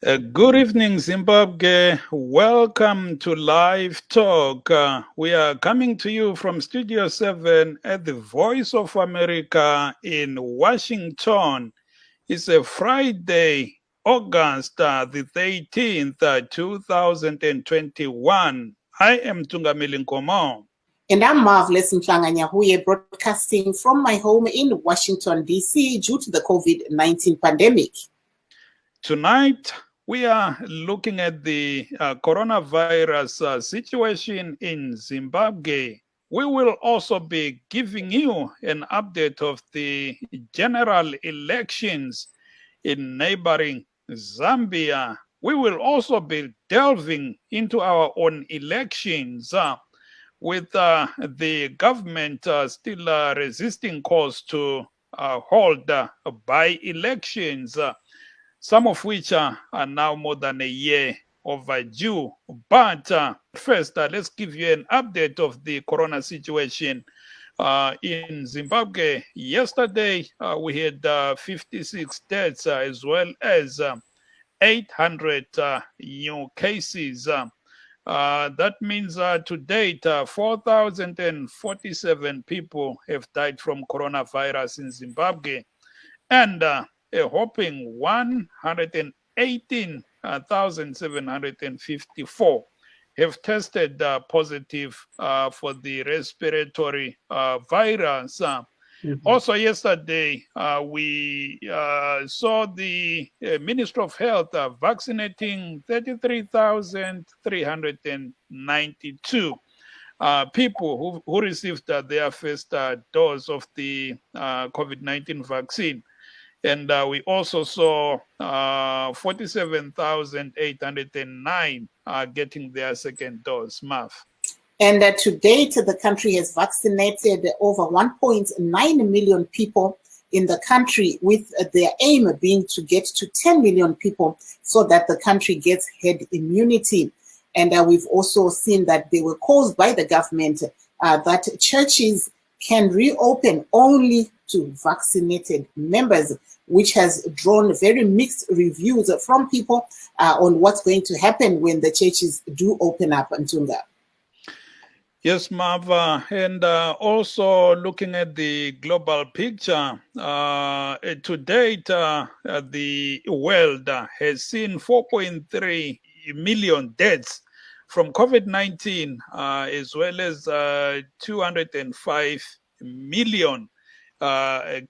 Good evening, Zimbabwe. Welcome to Live Talk. We are coming to you from Studio 7 at the Voice of America in Washington. It's a Friday, August the 18th, 2021. I am Tungamili Nkomo. And I'm Marvelous Mhlanga-Nyahuye, broadcasting from my home in Washington, D.C. due to the COVID-19 pandemic. Tonight, we are looking at the coronavirus situation in Zimbabwe. We will also be giving you an update of the general elections in neighboring Zambia. We will also be delving into our own elections with the government still resisting calls to hold by-elections. Some of which are now more than a year overdue. But first, let's give you an update of the corona situation in Zimbabwe. Yesterday, we had 56 deaths as well as 800 new cases. That means to date, 4,047 people have died from coronavirus in Zimbabwe. And a whopping 118,754 have tested positive for the respiratory virus. Also yesterday, we saw the Ministry of Health vaccinating 33,392 people who received their first dose of the COVID-19 vaccine. And we also saw 47,809 getting their second dose, Marv. And to date, the country has vaccinated over 1.9 million people in the country, with their aim being to get to 10 million people so that the country gets herd immunity. And we've also seen that they were caused by the government that churches can reopen only to vaccinated members, which has drawn very mixed reviews from people on what's going to happen when the churches do open up, Ntunga. Yes, Marva, and also looking at the global picture, to date, the world has seen 4.3 million deaths from COVID-19, as well as 205 million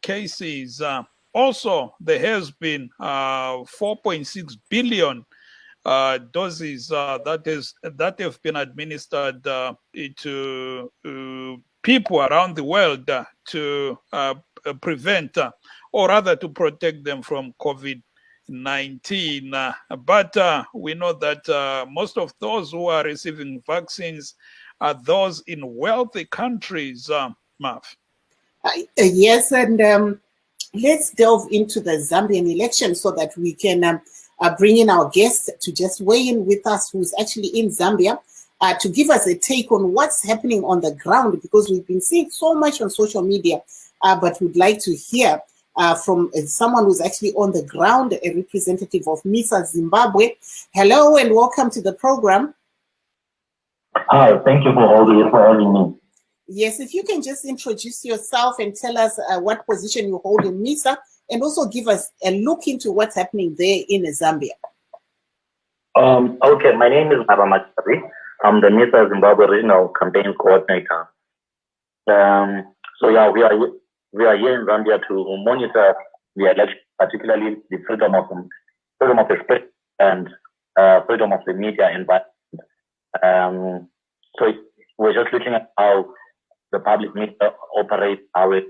cases. Also, there has been 4.6 billion doses that have been administered to people around the world to prevent or rather to protect them from COVID-19. But we know that most of those who are receiving vaccines are those in wealthy countries, Marv. Yes, and let's delve into the Zambian election so that we can bring in our guest to just weigh in with us, who's actually in Zambia, to give us a take on what's happening on the ground, because we've been seeing so much on social media, but we'd like to hear from someone who's actually on the ground, a representative of MISA Zimbabwe. Hello and welcome to the program. Hi, thank you for having me. Yes, if you can just introduce yourself and tell us what position you hold in MISA, and also give us a look into what's happening there in Zambia. Okay, my name is Maramachari. I'm the MISA Zimbabwe Regional Campaign Coordinator. So yeah, we are here in Zambia to monitor the election, particularly the freedom of expression and freedom of the media environment. So we're just looking at how the public media operates, how it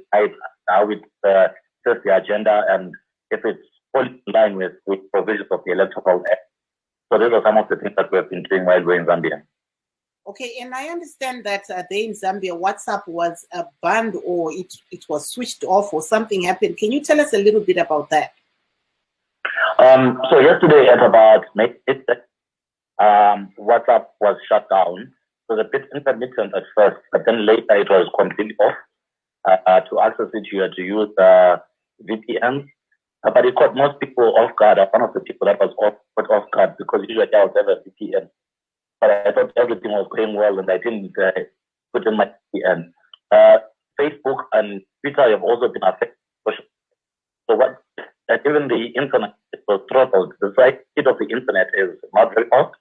sets the agenda, and if it's fully in line with provisions of the Electoral Act. So those are some of the things that we have been doing while we're in Zambia. Okay, and I understand that there in Zambia, WhatsApp was banned, or it was switched off, or something happened. Can you tell us a little bit about that? So yesterday at about midnight, WhatsApp was shut down. It was a bit intermittent at first, but then later it was completely off. To access it, you had to use VPN. but it caught most people off guard. One of the people that was caught off guard because usually I would have a VPN. But I thought everything was going well and I didn't put in my VPN. Facebook and Twitter have also been affected. So what? Even the internet was throttled. The speed of the internet is not very fast.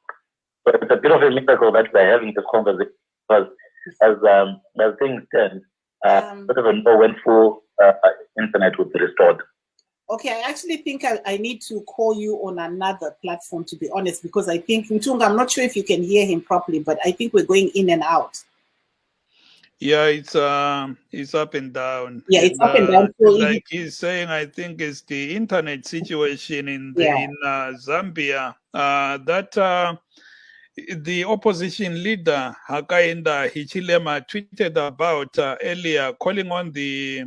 So it's a bit of a miracle that we're having this conversation because as things stand, sort of know when full internet would be restored. Okay, I actually think I need to call you on another platform, to be honest, because I think, Ntunga, I'm not sure if you can hear him properly, but I think we're going in and out. Yeah, it's up and down. Yeah, it's up and down. So like he's saying, I think it's the internet situation in Zambia that the opposition leader Hakainde Hichilema tweeted about earlier, calling on the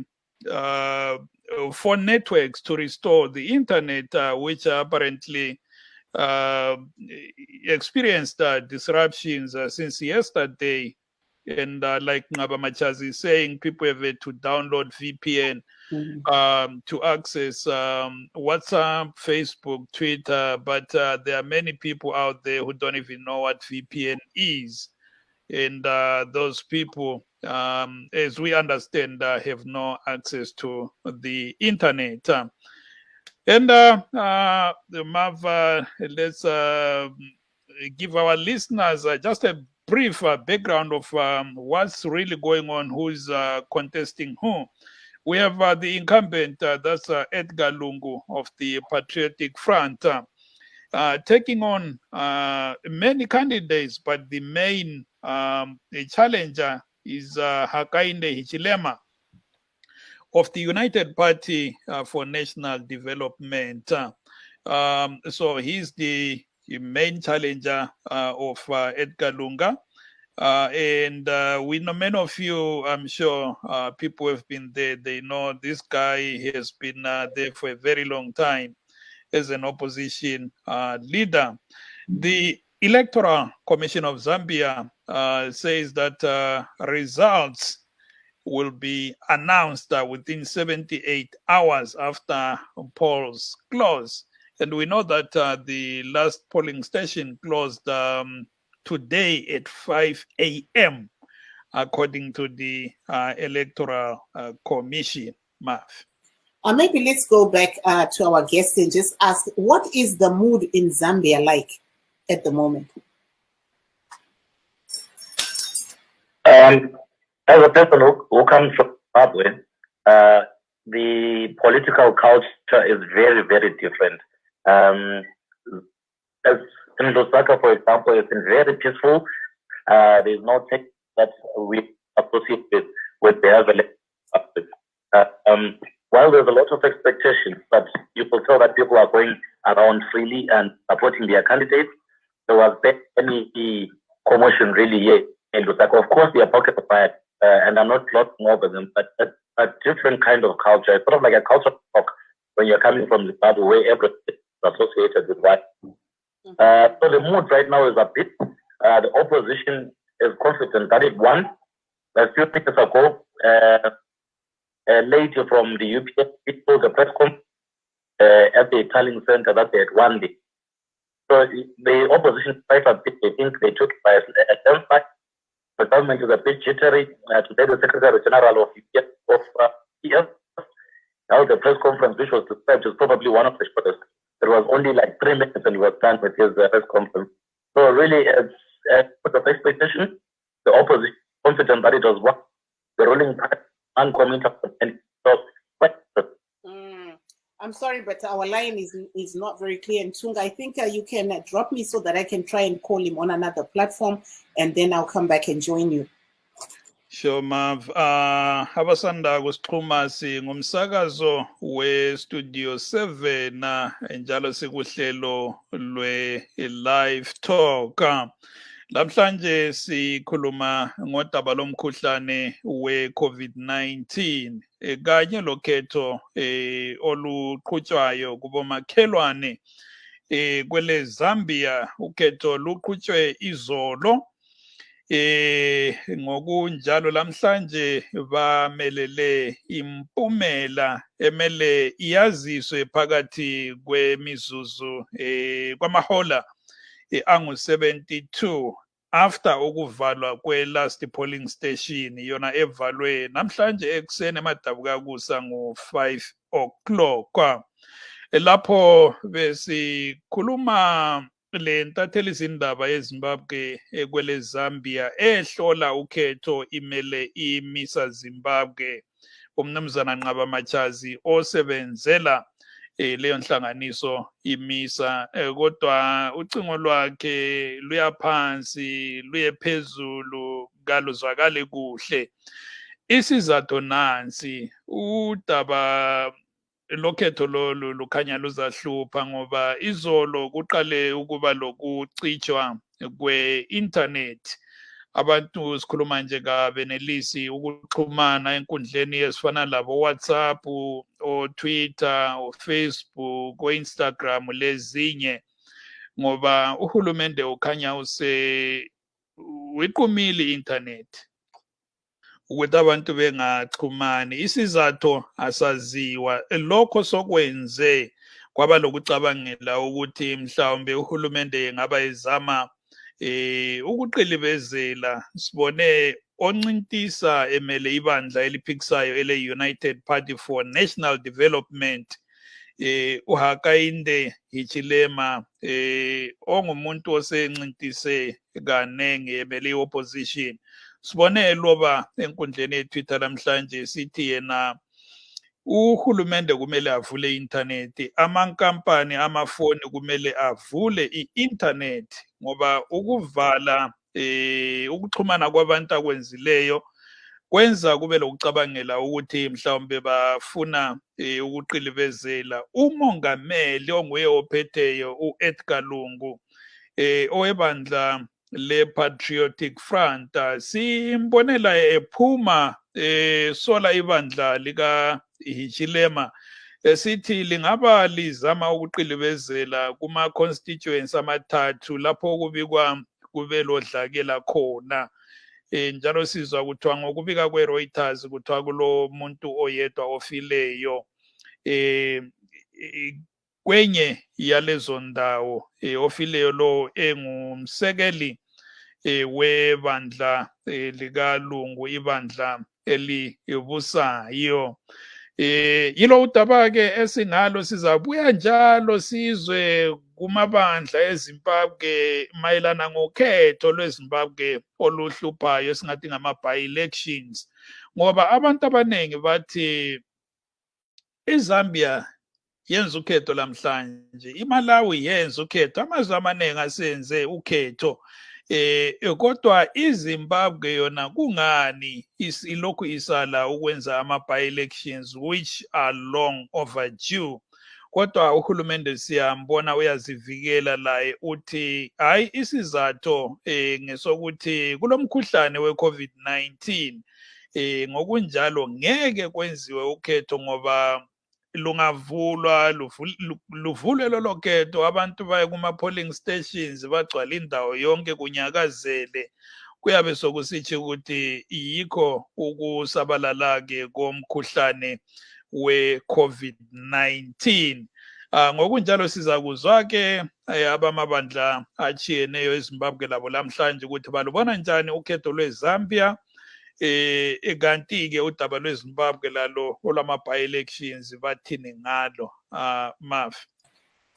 phone networks to restore the internet, which apparently experienced disruptions since yesterday. And like Ngaba Machazi is saying, people have had to download VPN to access WhatsApp, Facebook, Twitter, but there are many people out there who don't even know what VPN is. And those people, as we understand, have no access to the internet. And Mav, let's give our listeners just a brief background of what's really going on, who's contesting who. We have the incumbent, that's Edgar Lungu of the Patriotic Front, taking on many candidates, but the main challenger is Hakainde Hichilema of the United Party for National Development. So he's the main challenger of Edgar Lunga. And we know many of you, I'm sure people have been there. They know this guy has been there for a very long time as an opposition leader. The Electoral Commission of Zambia says that results will be announced within 78 hours after polls close. And we know that the last polling station closed today at 5 a.m., according to the Electoral Commission. Marv. Maybe let's go back to our guest and just ask, what is the mood in Zambia like at the moment? As a person who comes from Zimbabwe, the political culture is very, very different. As in Lusaka, for example, it's been very peaceful. There's no tech that we associate with the other. While there's a lot of expectations, but you can tell that people are going around freely and supporting their candidates, there was any commotion really here in Lusaka. Of course, they are pockets of fire, and I'm not glossing over them, but a different kind of culture. It's sort of like a culture shock when you're coming from Zimbabwe, where everything is associated with white. So the mood right now is a bit, the opposition is confident that it won. A few minutes ago, a lady from the UPS told the press conference at the Italian Center that they had won it. So the opposition quite a bit, they think they took it by a landslide. The government is a bit jittery. Today, the Secretary General of UPS held a press conference, which was described as probably one of the shortest. It was only like 3 minutes and he was done with his press conference. So really, it's a of expectation. The opposition confident that it was one. The ruling party uncommitted. And so, I'm sorry, but our line is not very clear. And Tunga, I think you can drop me so that I can try and call him on another platform, and then I'll come back and join you. Sure, Mav. Abasanda kusiqhuma ngumsakazo we-Studio 7 njalo sikuhlelo lwe-Live Talk. Lamhlanje sikhuluma ngodaba lomkhuhlane we-COVID-19 kanye lokhetho oluqhutshwayo kubomakhelwane kwele Zambia. Ukhetho luqhutshwe izolo ngokunjalo lamhlanje bamelele impumela emele iyaziswe phakathi kwemizuzu kwamahola angu-72 after ukuvalwa kwe-last polling station yona evalwe namhlanje ekuseni emadabukakusa ngo-5 o'clock. Lapho besikhuluma le ntatheli izindaba yeZimbabwe kwele Zambia ehlola ukhetho imele imisa Zimbabwe, umnumzana Nqaba Machazi osebenzela leyo nhlanganiso imisa, kodwa ucingo lwakhe luyaphansi luye phezulu kaluzwakali kuhle. Isizathu nansi, udaba lokhetho lolu lukhanya luzahlupha ngoba izolo kuqale ukuba lokucitshwa kwe-internet. Abantu sikhuluma nje kabenelisi ukuxhumana enkundleni ezifana labo WhatsApp, o Twitter, o Facebook, o Instagram lezinye, ngoba uhulumende ukhanya wiqumile i-internet ukuthi abantu bengaxhumani. Isizathu asaziwa, lokho sokwenze kwaba lokucabangela ukuthi mhlawumbe uhulumende engaba ezama ukuqilibezela. Sibone oncintisa emele ibandla eliphikisayo ele-United Party for National Development, uHakainde Hichilema, ongumuntu osencintise kanenge emele i-opposition. Sibone loba enkundleni yeTwitter namhlanje sithi yena uhulumende kumele avule i-internet, amankampani amafoni kumele avule i-internet, ngoba ukuvala ukuxhumana kwabantu akwenzileyo kwenza kube lokucabangela ukuthi mhlawumbe bafuna ukuqilibezela umongameli onguye ophetheyo u-Edgar Lungu owebandla le-Patriotic Front. Simbonela ephuma sola ibandla lika Hichilema esithi lingaba lizama ukuqilibezela kuma-constituents amathathu lapho kubikwa kube lodlakela khona. Njalo sizwa kuthiwa ngokubika kwe-Reuters kuthiwa kulo muntu oyedwa ofileyo kwenye yalezo ndawo, ofileyo lo engumsekeli webandla likalungu, ibandla elibusayo. Yilo udaba-ke esinalo, sizabuya njalo sizwe kumabandla eZimbabwe mayelana ngokhetho lweZimbabwe oluhluphayo esingathi ngama-by-elections, ngoba abantu abaningi bathi iZambia yenza ukhetho lamhlanje, iMalawi yenza ukhetho, amazwe amaningi asenze ukhetho, kodwa iZimbabwe yona kungani ilokhu isala ukwenza ama-by-elections which are long overdue. Kodwa uhulumende siyambona uyazivikela laye, uthi hayi isizathu ngesokuthi kulomkhuhlane we-COVID-19, ngokunjalo ngeke kwenziwe ukhetho ngoba lungavulwa luvulwe lolo khetho, abantu baye kuma-polling stations bagcwala indawo yonke kunyakazele, kuyabe sokusithi ukuthi yikho ukusabalala-ke komkhuhlane we-COVID-19. Ngokunjalo sizakuzwa-ke abamabandla achiyeneyo eZimbabwe labo lamhlanje ukuthi balubona njani ukhetho lweZambia, kanti-ke udaba lweZimbabwe lalo olwama-by-elections bathini ngalo, Mafi?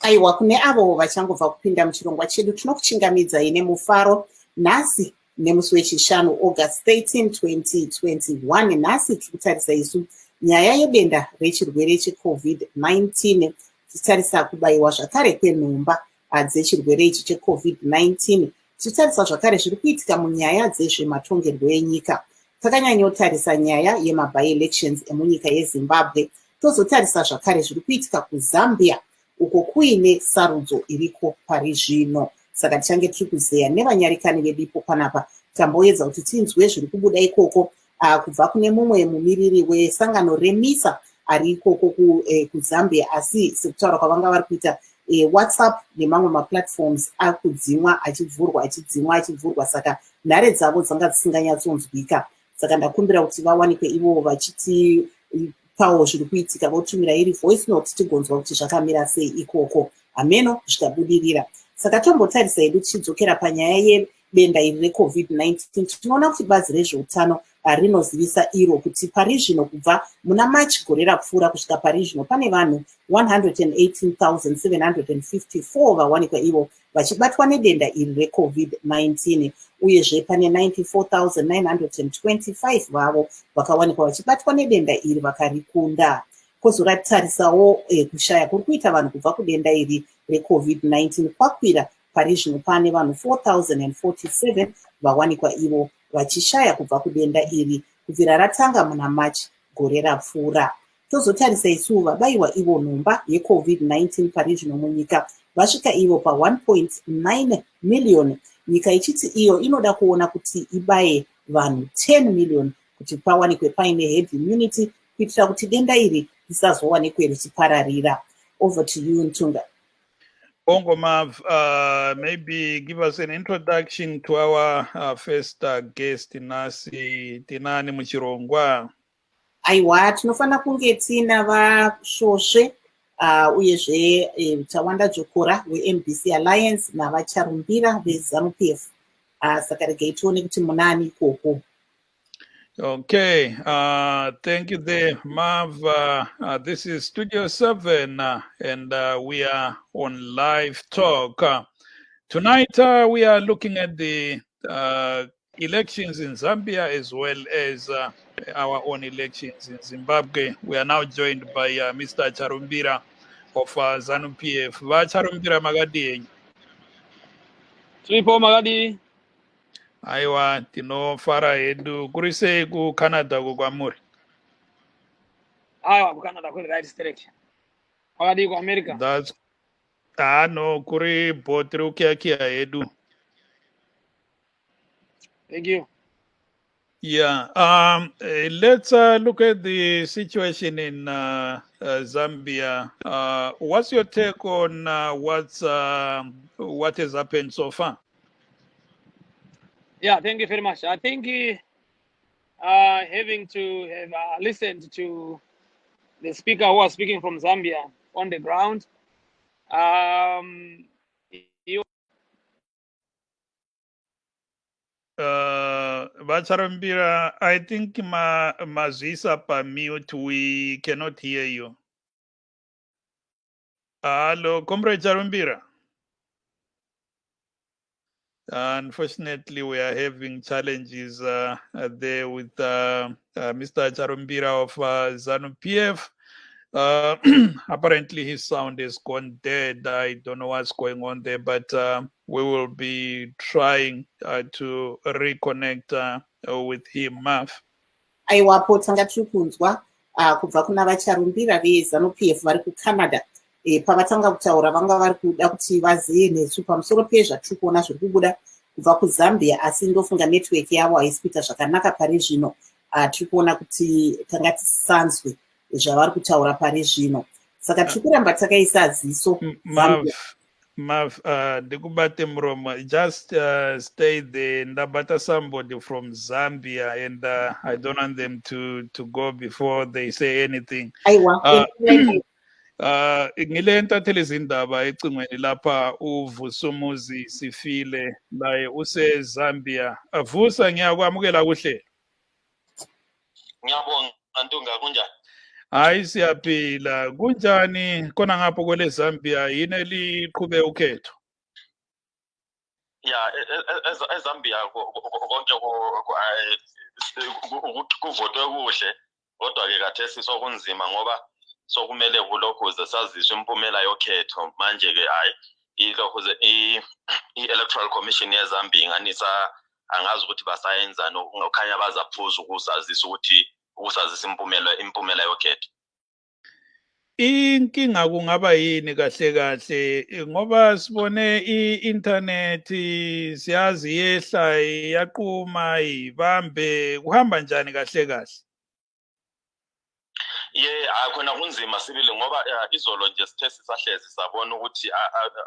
Aiwa, kune avo vachangobva kupinda muchirongwa chedu tinokuchingamidzai nemufaro nhasi nemusi wechishanu August 13, 2021. Nhasi tiri kutarisa isu nyaya yedenda rechirwere cheCovid-19, tichitarisa kubayiwa zvakare kwenhomba dzechirwere ichi cheCovid-19, tichitarisa zvakare zviri kuitika munyaya dzezvematongerwo enyika. Takanyanyotarisa nyaya yema-by-elections emunyika yeZimbabwe, tozotarisa zvakare zviri kuitika kuZambia uko kuine sarudzo iriko pari zvino. Saka tichange tiri kuzeya nevanyarikani vedipo panapa, tamboedza kuti tinzwe zviri kubuda ikoko kubva kune mumwe mumiriri wesangano remisa ari ikoko kuZambia, asi sekutaura kwavanga vari kuita WhatsApp nemamwe maplatforms akudzimwa achivhurwa saka nhare dzavo dzanga dzisinganyatsonzwika. Saka ndakumbira kuti vawanikwe ivo vachitipawo zviri kuitika, votumira iri voice note tigonzwa kuti zvakamira sei ikoko, hameno zvikabudirira. Saka tombotarisa hedu tichidzokera panyaya yedenda iri reCovid-19. Tinoona kuti bazi rezveutano rinozivisa iro kuti pari zvino kubva muna March gore rapfuura kusvika pari zvino pane vanhu 118,754 vawanikwa ivo vachibatwa nedenda iri reCovid-19, uyezve pane 94,925 vavo vakawanikwa vachibatwa nedenda iri vakarikunda. Kozotarisawo kushaya kuri kuita vanhu kubva kudenda iri reCovid-19 kwakwira. Pari zvino pane vanhu 4,047 vawanikwa ivo vachishaya kubva kudenda iri kubvira ratanga muna March gore rapfuura. Tozotarisa isu vabayiwa ivo nhomba yeCovid-19 pari zvino munyika vasvika ivo pa 1.9 million. Nyika ichiti iyo inoda kuona kuti ibaye vanhu 10 million kuti pawanikwe paine herd immunity kuitira kuti denda iri risazowanikwe richipararira. Over to you, Ntunga. Bongo Mav, maybe give us an introduction to our first guest, Nasi Tinani Muchirongwa. Aiwa, tinofana kunge tina vashoshe uyezve Tawanda Jokora weMBC Alliance navacharumbira veZANU-PF. Saka regai tione kuti munani ikoko. Okay, thank you there, Mav. This is Studio 7, and we are on Live Talk. Tonight, we are looking at the elections in Zambia as well as our own elections in Zimbabwe. We are now joined by Mr. Charumbira of ZANU-PF. Charumbira Magadi. Tripo Magadi. Aiwa tinofara hedu kuri sei kuCanada kukwamuri? Aiwa kuCanada kuri right direction. Magadi kuAmerica. That's no kuri botri ukiakia hedu. Thank you. Yeah, let's look at the situation in Zambia. What's your take on what has happened so far? Yeah, thank you very much. I think having to have listened to the speaker who was speaking from Zambia on the ground, Vacharambira, I think Mazisa pa mute, we cannot hear you. Hello, Comrade Charumbira. Unfortunately, we are having challenges there with Mr. Charumbira of ZANU-PF. Apparently, his sound has gone dead. I don't know what's going on there, but we will be trying to reconnect with him, Mav. Aiwapo tanga tukunzwa kubva kuna vacharumbira veZANU-PF vari kuCanada. Pavatanga kutaura vanga vari kuda kuti vazive nesu pamusoro pezvatiri kuona zviri kubuda kubva kuZambia, asi ndofunga network yavo haisi kuita zvakanaka pari zvino. Tiri kuona kuti tanga tisanzwe zvavari kutaura pari zvino, saka tiri kuramba takaisa ziso. Mav, ndikubate muromo, just stay there. Ndabata somebody from Zambia, and I don't want them to go before they say anything. Aiwa. Ngile ntatheli izindaba ecingweni lapha uVusumuzi Sifile naye use Zambia. Vusa, ngiyakwamukela kuhle. Ngiyabonga Ntunga, kunjani? Hayi siyaphila. Kunjani khona ngapho kwele Zambia, yini eliqhube ukhetho? Yeah, eZambia konke kuvotwe kuhle, kodwa ke khathesi sokunzima ngoba sokumele kulokhu saziswe impumela yokhetho. Manje ke hayi ilokhu i-Electoral Commission yeZambia inganisa angazi ukuthi basayenzani, okukhanya bazaphuza ukusazisa ukuthi ukusazisa impumela yokhetho. Inkinga kungaba yini kahle kahle ngoba sibone i-internet siyazi yehla yaqhuma ibambe, kuhamba njani kahle kahle? akhona kunzima sibili ngoba izolo nje sithe sisahlezi sabona ukuthi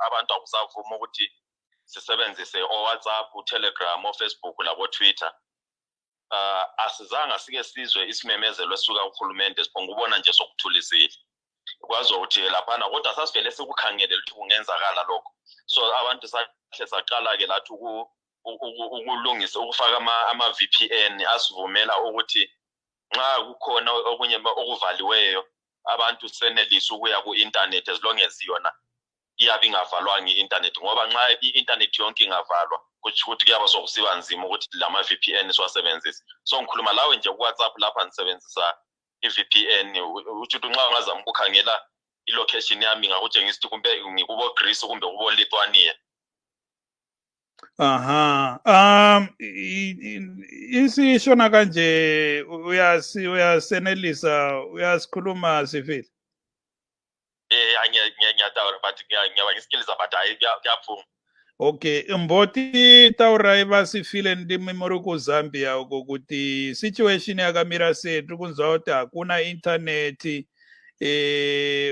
abantu akusavuma ukuthi sisebenzise WhatsApp, Telegram, Facebook labo Twitter. Asizanga sike sizwe isimemezelo esuka kuhulumende siphonga ubona nje sokuthulisile. Kwazi ukuthi laphana kodwa sasivele sikukhangele ukuthi kungenzakala lokho. So abantu sahle saqala ke lathi ukulungisa ukufaka ama VPN asivumela ukuthi nxa kukhona okunye okuvaliweyo abantu senelisa ukuya ku-internet as long as yona iyabe ingavalwanga i-internet ngoba nxa i-internet yonke ingavalwa kuthi kuyaba sokusiba nzima ukuthi lama VPN siwasebenzise. So ngikhuluma lawe nje ku-WhatsApp lapha nisebenzisa i-VPN ukuthi nxa ungazama ukukhangela i-location yami ngakutshengisa ukuthi kumbe ngikubo Greece kumbe kubo Lithuania. Isishona kanje uyasenelisa uyasikhuluma Sifile? Ngiyatawura but ngiyaba ngisikiliza but hayi kuyaphuma. Okay, mboti taura iva Sifile ndi memory ku Zambia ukuthi situation yakamira setu kunzwa kuti hakuna internet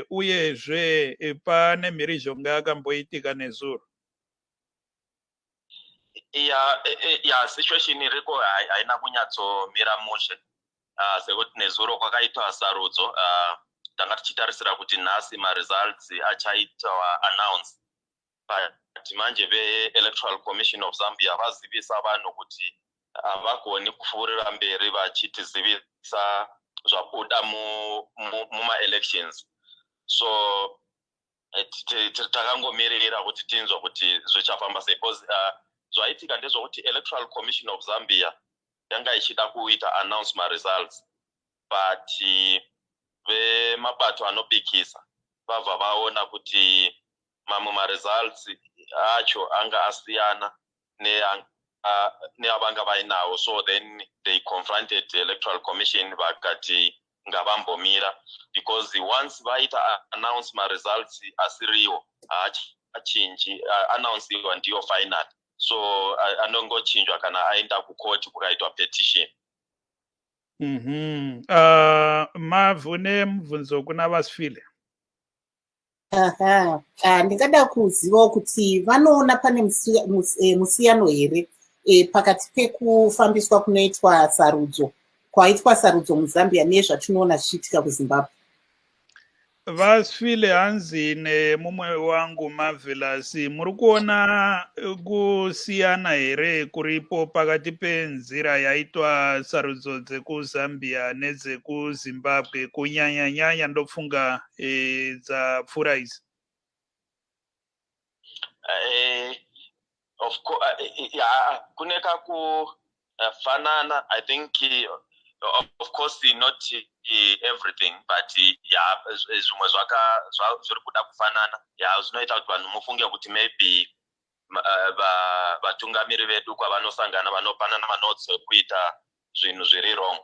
uyezve pane mhirizhonga yakamboitika nezuro. Situation iriko haina kunyatsomira mushe sekuti nezuro kwakaitwa sarudzo tanga tichitarisira kuti nhasi results achaitwa announce but manje Electoral Commission of Zambia vazivisa vanhu kuti havagoni kupfuurira mberi vachitizivisa zvabuda muma-elections. So takangomirira kuti tinzwa kuti zvichafamba sei because zvaitika ndezvokuti Electoral Commission of Zambia yanga ichida kuita announce results but vemabato anobikisa vabva vaona kuti mamwe results acho anga asiyana neavanga vainawo. So then they confronted the Electoral Commission vakati ngavambomira because once vaita announce results asiriwo achinji announce ndiyo final. So anongochinjwa kana aenda kukoti kukaitwa petition. Mavune mubvunzo kuna vaSifile. Ndingada kuziva kuti vanoona pane musiyano here pakati pekufambiswa kunoitwa sarudzo kwaitwa sarudzo muZambia nezvatinoona zvichiitika kuZimbabwe. VaSifile hanzi nemumwe wangu Marvelous, muri kuona kusiyana here kuripo pakati penzira yaitwa sarudzo dzekuZambia nedzekuZimbabwe kunyanya ndofunga dzapfuura idzi? Of course, kuneka kufanana. I think of course not everything but zvimwe zviri kuda kufanana zvinoita kuti vanhu mufunge kuti maybe vatungamiri vedu kwavanosangana vanopanana manotes ekuita zvinhu zviri wrong.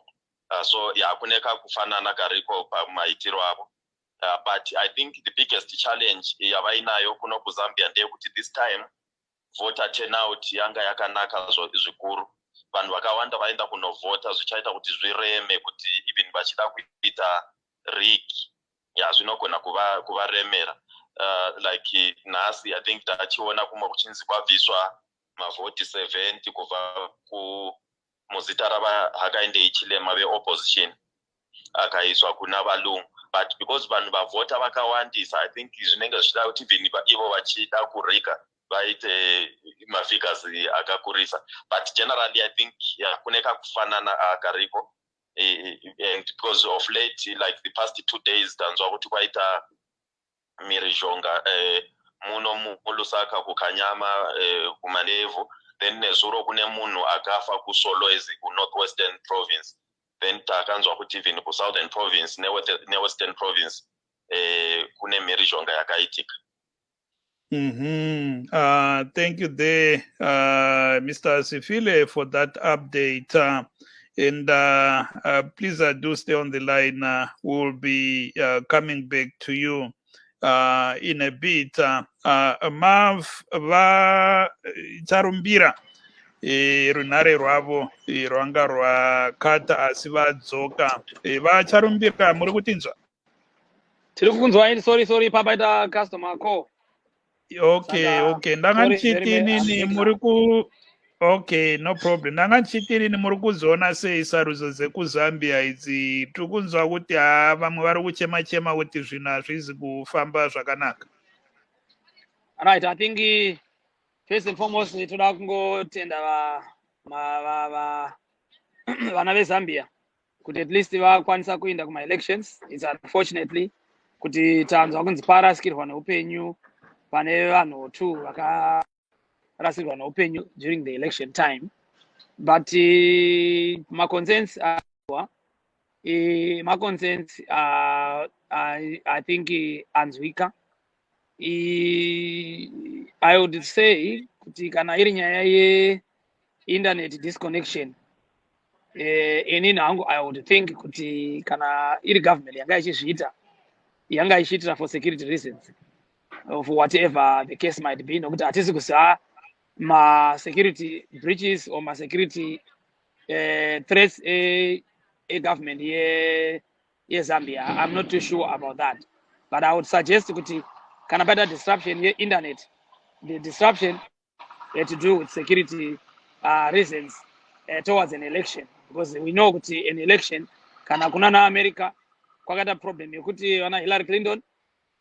So kuneka kufanana kariko pamaitiro avo. But I think the biggest challenge yavainayo kuno kuZambia ndeyekuti this time voter turnout yanga yakanaka zvikuru. Vanhu vakawanda vaenda kunovhota zvichaita kuti zvireme kuti even vachida kuita rig zvinogona kuvaremera. Like nhasi I think tachiona kumwe kuchinzi kwabviswa mavhoti 70 kubva muzita ravahakaindei chilema veopposition akaiswa kuna valungu. But because vanhu vavhota vakawandisa I think zvinenge zvichida kuti even ivo vachida kuriga vaite mafigures akakurisa. But generally I think kuneka kufanana kariko and because of late like the past 2 days tanzwa kuti kwaita mhirizhonga muno mulusaka kukanyama kumanevu then nezuro kune munhu akafa kuSolwezi kuNorthwestern Province then takanzwa kuti even kuSouthern Province neWestern Province kune mhirizhonga yakaitika. Thank you there, Mr. Sifile, for that update. And please do stay on the line. We'll be coming back to you in a bit. Mav va Charumbira runare rwavo rwanga rwakata asi vadzoka vacharumbira muri kutinzwa tiri kunzwa sorry papaita customer call okay ndanga nchiti nini muri ku okay no problem ndanga nchiti nini muri kuzoona sei sarudzo dzekuzambia idzi tiri kunzwa kuti vamwe vari kuchema kuti zvinhu hazvizi kufamba zvakanaka. Right, I think first and foremost toda kungotenda vana veZambia kuti at least vakwanisa kuenda kuma elections. It's unfortunately kuti tanzwa kunzi parasikirwa neupenyu pane vanhu 2 vakarasirwa neupenyu during the election time, but my concerns I think anzwika. I would say kuti kana iri nyaya ye internet disconnection inini hangu I would think kuti kana iri government yanga ichizviitira for security reasons of whatever the case might be, nokuti hatisi kuziva ma security breaches or ma security threats a government ye Zambia. I'm not too sure about that, but I would suggest kuti kana paita disruption ye internet, the disruption had to do with security reasons towards an election, because we know kuti an election kana kuna na America kwakaita problem yekuti vana Hillary Clinton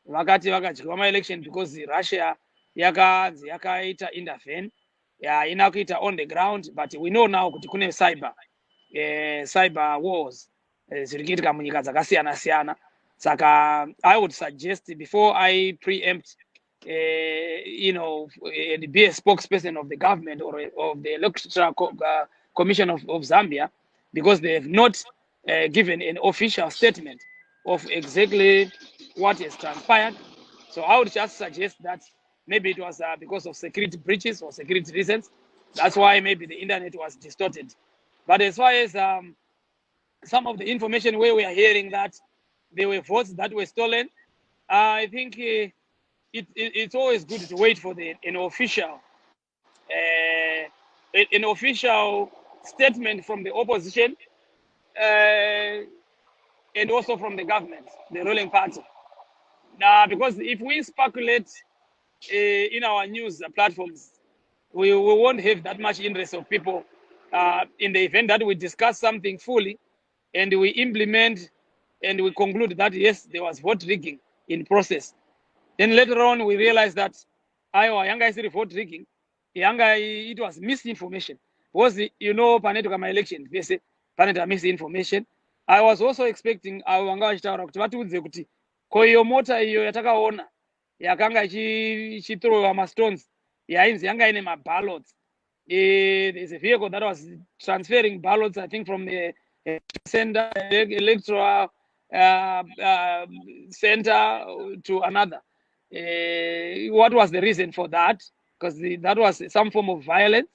vakati vakadyiwa ma-election because Russia yakaita intervene ina kuita on the ground, but we know now kuti kune cyber wars ziri kuitika munyika dzakasiyana-siyana. Saka I would suggest before I preempt and be a spokesperson of the government or of the Electoral Commission of Zambia, because they have not given an official statement of exactly what has transpired. So I would just suggest that maybe it was because of security breaches or security reasons. That's why maybe the internet was distorted. But as far as some of the information where we are hearing that there were votes that were stolen, I think it's always good to wait for an official statement from the opposition and also from the government, the ruling party. Now, because if we speculate in our news platforms, we won't have that much interest of people in the event that we discuss something fully and we implement and we conclude that yes, there was vote rigging in process. Then later on, we realize that Yanga is vote rigging. It was misinformation. Because Paneto my election, they say Paneta misinformation. I was also expecting Wanga Chitaura kuti koyo mota iyo yatakaona yakanga ichithrowa ma-stones yainzi yanga ine ma-ballots. There's a vehicle that was transferring ballots, I think, from the center electoral center to another. What was the reason for that? Because that was some form of violence.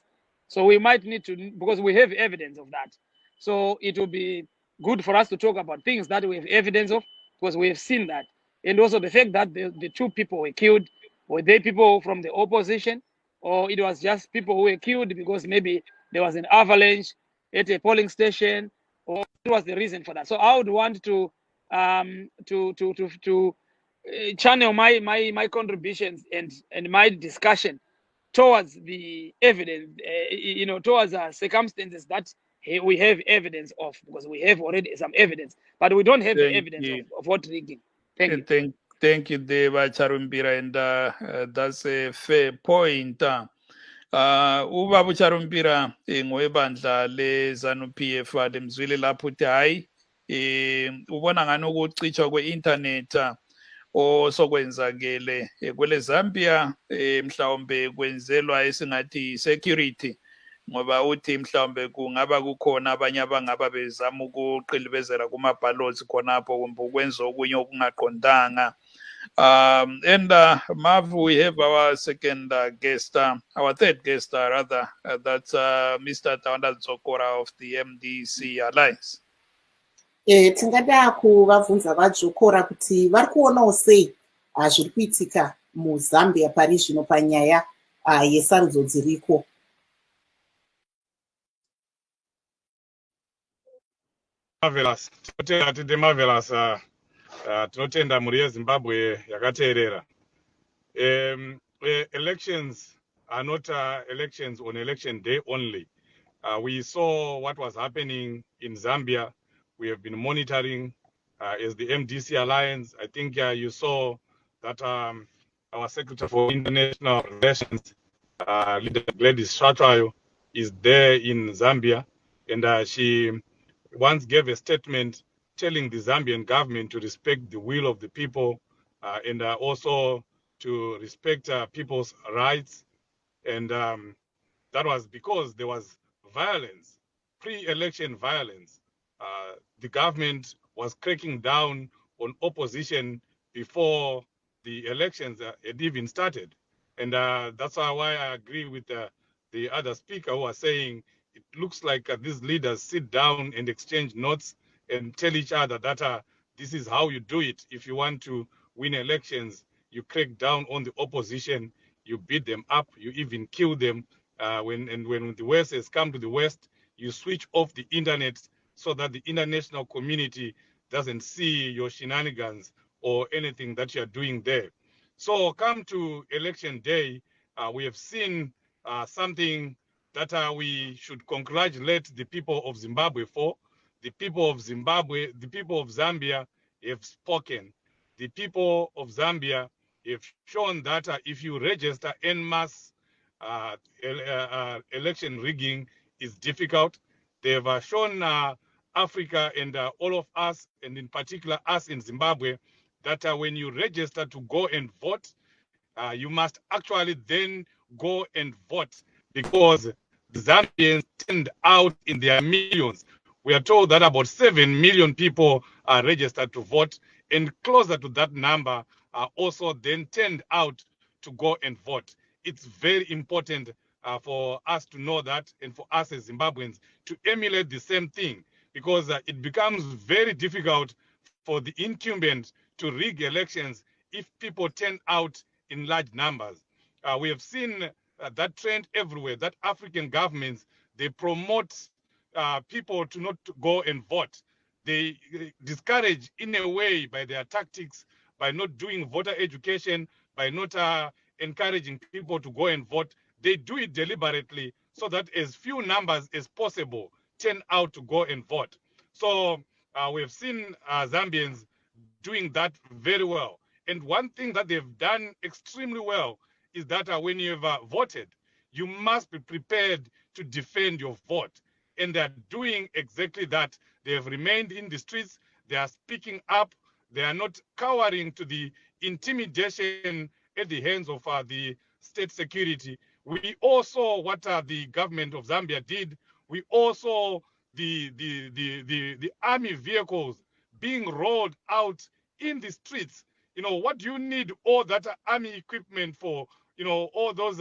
So we might need to, because we have evidence of that. So it will be good for us to talk about things that we have evidence of, because we have seen that. And also the fact that the 2 people were killed, were they people from the opposition, or it was just people who were killed because maybe there was an avalanche at a polling station, or what was the reason for that? So I would want to channel my contributions and my discussion towards the evidence, towards circumstances that we have evidence of, because we have already some evidence, but we don't have the evidence of vote rigging. Thank you. Thank you, Deva Charumbira, and that's a fair point. Ubabu Charumbira ngwebandla le ZANU-PF lemzwile lapho uthi hayi ubona ngani ukucitshwa kwe-internet osokwenzakele kwele Zambia mhlawumbe kwenzelwa esingathi security, ngoba uthi mhlawumbe kungaba kukhona abanye abangaba bezama ukuqilibezela kuma-ballots khonapho kumbe ukwenza okunye okungaqondanga. And Mav, we have our second guest, our third guest rather, that's Mr. Tawanda Dzokora of the MDC Alliance. Tingada kuvabvunza vaJokora kuti vari kuonawo sei zviri kuitika muZambia pari zvino panyaya yesarudzo dziriko. marvelous. Marvelous. Tinotenda muri yeZimbabwe yakateerera. Elections are not elections on election day only. We saw what was happening in Zambia. We have been monitoring as the MDC Alliance. I think you saw that our Secretary for International Relations, Leader Gladys Shatwayo, is there in Zambia, and she once gave a statement telling the Zambian government to respect the will of the people and also to respect people's rights. And that was because there was violence, pre-election violence. The government was cracking down on opposition before the elections had even started. And that's why I agree with the other speaker who was saying it looks like these leaders sit down and exchange notes and tell each other that this is how you do it. If you want to win elections, you crack down on the opposition, you beat them up, you even kill them. When the West has come to the West, you switch off the internet so that the international community doesn't see your shenanigans or anything that you're doing there. So come to election day, we have seen something that we should congratulate the people of Zimbabwe for. The people of Zimbabwe, the people of Zambia have spoken. The people of Zambia have shown that if you register en masse, election rigging is difficult. They have shown Africa and all of us, and in particular us in Zimbabwe, that when you register to go and vote, you must actually then go and vote, because the Zambians turned out in their millions. We are told that about 7 million people are registered to vote, and closer to that number are also then turned out to go and vote. It's very important for us to know that, and for us as Zimbabweans to emulate the same thing, because it becomes very difficult for the incumbent to rig elections if people turn out in large numbers. We have seen that trend everywhere, that African governments, they promote people to not go and vote. They discourage in a way by their tactics, by not doing voter education, by not encouraging people to go and vote. They do it deliberately so that as few numbers as possible turn out to go and vote. So we have seen Zambians doing that very well. And one thing that they've done extremely well is that when you have voted, you must be prepared to defend your vote. And they're doing exactly that. They have remained in the streets. They are speaking up. They are not cowering to the intimidation at the hands of the state security. We also what the government of Zambia did. We also the army vehicles being rolled out in the streets. You know, what do you need all that army equipment for? You know, all those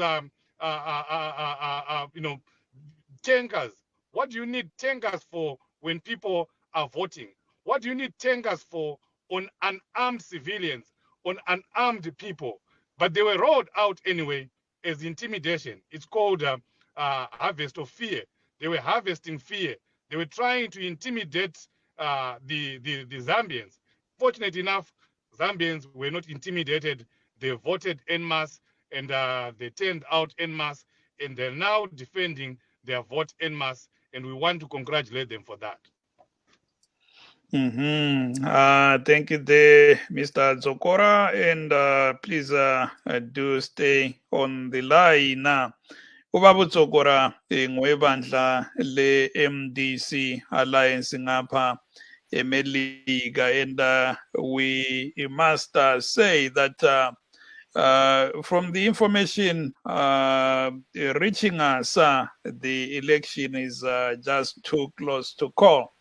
tankers. What do you need tankers for when people are voting? What do you need tankers for on unarmed civilians, on unarmed people? But they were rolled out anyway as intimidation. It's called harvest of fear. They were harvesting fear. They were trying to intimidate the Zambians. Fortunately enough, Zambians were not intimidated. They voted en masse, and they turned out en masse, and they're now defending their vote en masse, and we want to congratulate them for that. Thank you there, Mr. Zokora, and please do stay on the line. Ubaba Zokora ngwebandla le MDC Alliance ngapha eMelika, and we must say that from the information reaching us, the election is just too close to call,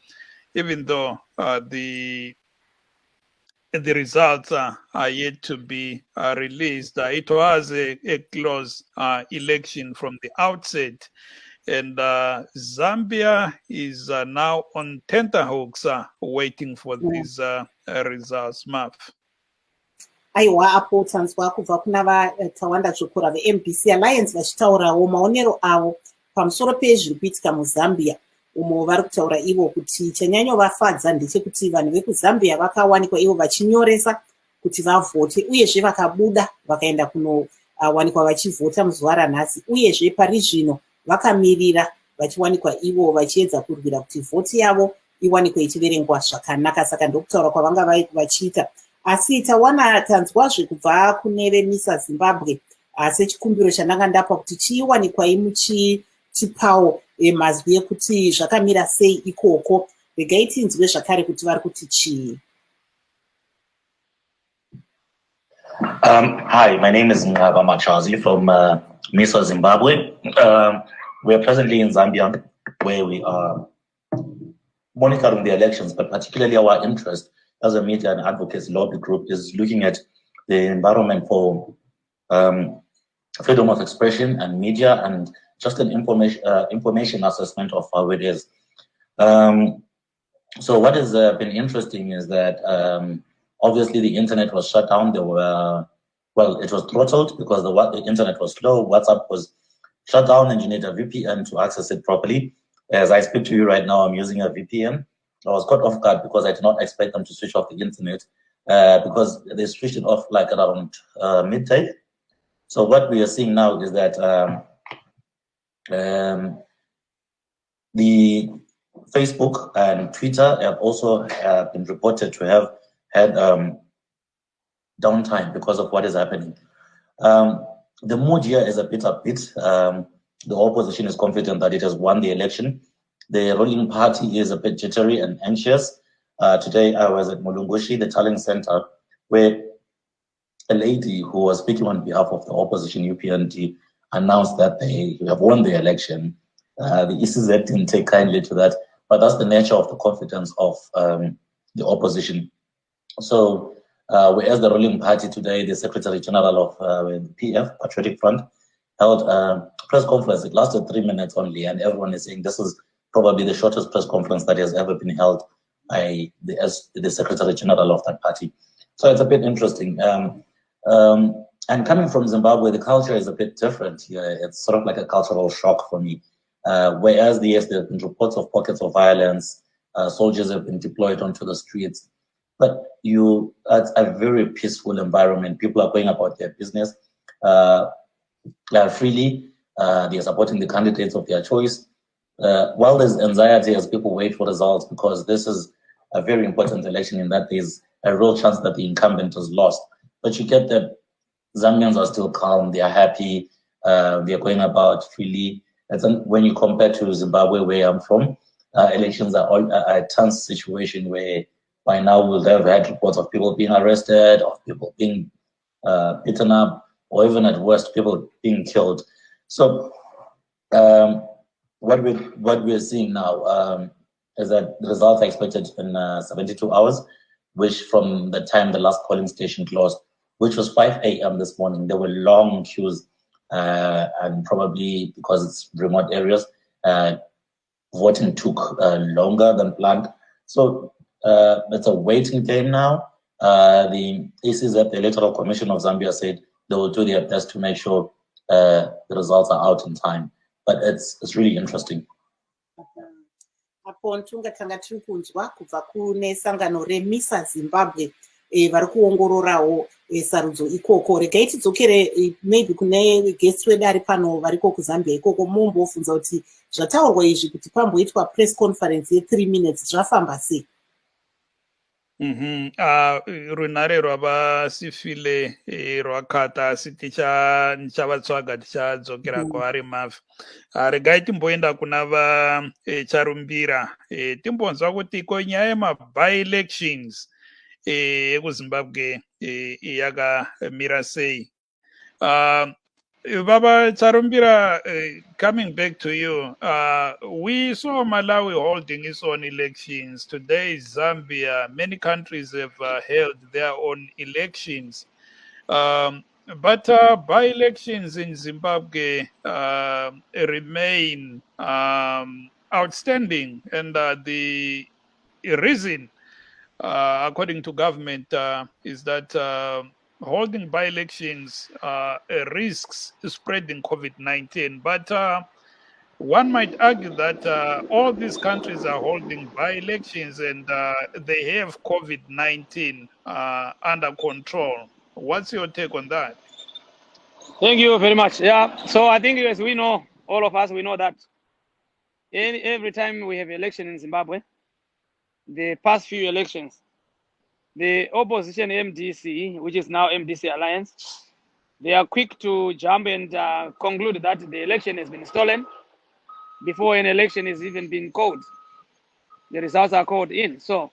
even though the results are yet to be released. It was a close election from the outset, and Zambia is now on tenterhooks waiting for these results. Maf. Aiwa apo tanzwa kubva kuna vatawanda zvikora veMDC Alliance vachitaurawo maonero avo pamusoro pezviri kuitika muZambia umo vari kutaura ivo kuti chanyanyovafadza ndechekuti vanhu vekuzambia vakawanikwa ivo vachinyoresa kuti vavhote, uyezve vakabuda vakaenda kunowanikwa vachivhota muzuva ranhasi, uyezve pari zvino vakamirira vachiwanikwa ivo vachiedza kurwira kuti vhoti yavo iwanikwe ichiverengwa zvakanaka. Saka ndokutaura kwavanga vachiita. Asi tanzwazve kubva kune vemisa Zimbabwe sechikumbiro chandanga ndapa kuti chiwanikwai muchitipawo mazwi ekuti zvakamira sei ikoko. Regai tinzwe zvakare kuti vari kuti chii. Hi, my name is Ngaba Machazi from MISA Zimbabwe. We are presently in Zambia, where we are monitoring the elections, but particularly our interest as a media and advocacy lobby group is looking at the environment for freedom of expression and media, and just an information assessment of how it is. So what has been interesting is that obviously the internet was shut down. There were, well, it was throttled because the internet was slow. WhatsApp was shut down, and you need a VPN to access it properly. As I speak to you right now, I'm using a VPN. I was caught off guard because I did not expect them to switch off the internet because they switched it off like around midday. So what we are seeing now is that the Facebook and Twitter have also been reported to have had downtime because of what is happening. The mood here is a bit upbeat. The opposition is confident that it has won the election. The ruling party is a bit jittery and anxious. Today I was at Mulungushi, the talent center, where a lady who was speaking on behalf of the opposition, UPND, announced that they have won the election. The ECZ didn't take kindly to that, but that's the nature of the confidence of the opposition. So whereas the ruling party today, the Secretary General of the PF, Patriotic Front, held a press conference. It lasted 3 minutes only, and everyone is saying this is probably the shortest press conference that has ever been held by the Secretary General of that party. So it's a bit interesting. And coming from Zimbabwe, the culture is a bit different here. It's sort of like a cultural shock for me. Whereas there have been reports of pockets of violence, soldiers have been deployed onto the streets, but it's a very peaceful environment. People are going about their business freely. They are supporting the candidates of their choice. While there's anxiety as people wait for results, because this is a very important election in that there's a real chance that the incumbent is lost. But you get that Zambians are still calm, they are happy, they are going about freely. And when you compare to Zimbabwe, where I'm from, elections are a tense situation where by now we'll have had reports of people being arrested, of people being beaten up, or even at worst, people being killed. So what we're seeing now is that the results are expected in 72 hours, which from the time the last polling station closed, which was 5 a.m. this morning. There were long queues, and probably because it's remote areas, voting took longer than planned. So it's a waiting game now. The ECZ, the Electoral Commission of Zambia, said they will do their best to make sure the results are out in time. But it's really interesting. Apo tanga tiri kunzwa kubva kune sangano remisa Zimbabwe vari kuongororawo sarudzo ikoko. Regai tidzokere maybe kune guest wedu ari pano variko kuZambia ikoko, mumbobvunza kuti zvataurwa izvi kuti pamboitwa press conference ye3 minutes zvafamba sei? Runare rwavasifile rwakata asi tichavatsvaga tichadzokera kwavari mavhi. Regai timboenda kuna vacharumbira timbonzwa kuti ko nyaya yema-by-elections ekuzimbabwe yakamira sei. Baba Charumbira, coming back to you, we saw Malawi holding its own elections. Today, Zambia, many countries have held their own elections. But by-elections in Zimbabwe remain outstanding. And the reason, according to government, is that holding by-elections risks spreading COVID-19. But one might argue that all these countries are holding by-elections and they have COVID-19 under control. What's your take on that? Thank you very much. Yeah, so I think as we know, all of us, we know that every time we have election in Zimbabwe, the past few elections, the opposition MDC, which is now MDC Alliance, they are quick to jump and conclude that the election has been stolen before an election has even been called. The results are called in. So